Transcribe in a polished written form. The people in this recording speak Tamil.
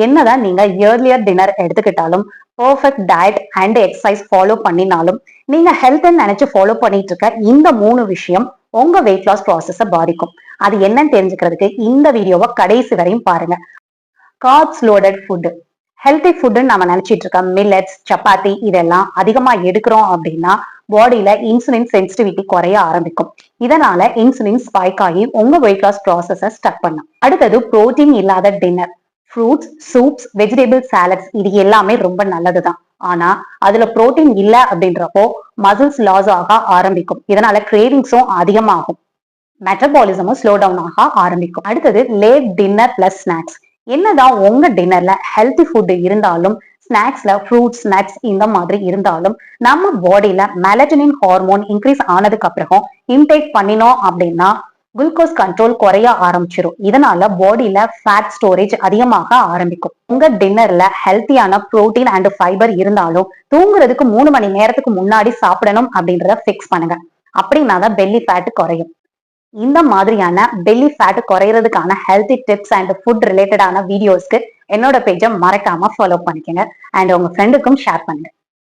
என்னதான் நீங்க இயர்லியர் டின்னர் எடுத்துக்கிட்டாலும் perfect diet and exercise follow பண்ணினாலும் நீங்க ஹெல்த் நினைச்சு ஃபாலோ பண்ணிட்டு இருக்க இந்த 3 விஷயம் உங்க வெயிட் லாஸ் ப்ராசஸ பாதிக்கும். அது என்னன்னு தெரிஞ்சுக்கிறதுக்கு இந்த வீடியோவை கடைசி வரையும் பாருங்க. கார்ப்ஸ் லோடட் ஃபுட், ஹெல்தி ஃபுட்னு நம்ம நினைச்சிட்டு இருக்க மில்லட்ஸ், சப்பாத்தி இதெல்லாம் அதிகமா எடுக்கிறோம் அப்படின்னா பாடியில இன்சுலின் சென்சிட்டிவிட்டி குறைய ஆரம்பிக்கும். இதனால இன்சுலின் ஸ்பைக் ஆகி உங்க வெயிட் லாஸ் ப்ராசஸ ஸ்டக் பண்ணும். அடுத்தது புரோட்டீன் இல்லாத dinner, fruits, soups, vegetable salads இது எல்லாமே ரொம்ப நல்லதுதான். ஆனா அதுல புரோட்டீன் இல்ல அப்படின்றப்போ மசில்ஸ் லாஸ் ஆக ஆரம்பிக்கும். இதனால கிரேவிங்ஸும் அதிகமாகும், மெட்டபாலிசமும் ஸ்லோ டவுன் ஆக ஆரம்பிக்கும். அடுத்தது லேட் டின்னர் பிளஸ் ஸ்நாக்ஸ். என்னதான் உங்க டின்னர்ல ஹெல்தி ஃபுட் இருந்தாலும் ஸ்நாக்ஸ்ல ஃப்ரூட்ஸ், நட்ஸ் இந்த மாதிரி இருந்தாலும் நம்ம பாடியில மெலட்டனின் ஹார்மோன் இன்க்ரீஸ் ஆனதுக்கு அப்புறம் இன்டேக் பண்ணினோம் அப்படின்னா குளுக்கோஸ் கண்ட்ரோல் குறைய ஆரம்பிச்சிடும். இதனால பாடியில ஃபேட் ஸ்டோரேஜ் அதிகமாக ஆரம்பிக்கும். உங்க டின்னர்ல ஹெல்த்தியான புரோட்டீன் அண்ட் ஃபைபர் இருந்தாலும் தூங்குறதுக்கு 3 மணி நேரத்துக்கு முன்னாடி சாப்பிடணும் அப்படின்றத பிக்ஸ் பண்ணுங்க. அப்படின்னா தான் பெல்லி ஃபேட் குறையும். இந்த மாதிரியான பெல்லி ஃபேட் குறையறதுக்கான ஹெல்தி டிப்ஸ் அண்ட் ஃபுட் ரிலேட்டடான வீடியோஸ்க்கு என்னோட பேஜை மறக்காம ஃபாலோ பண்ணிக்கங்க அண்ட் உங்க ஃப்ரெண்டுக்கும் ஷேர் பண்ணுங்க.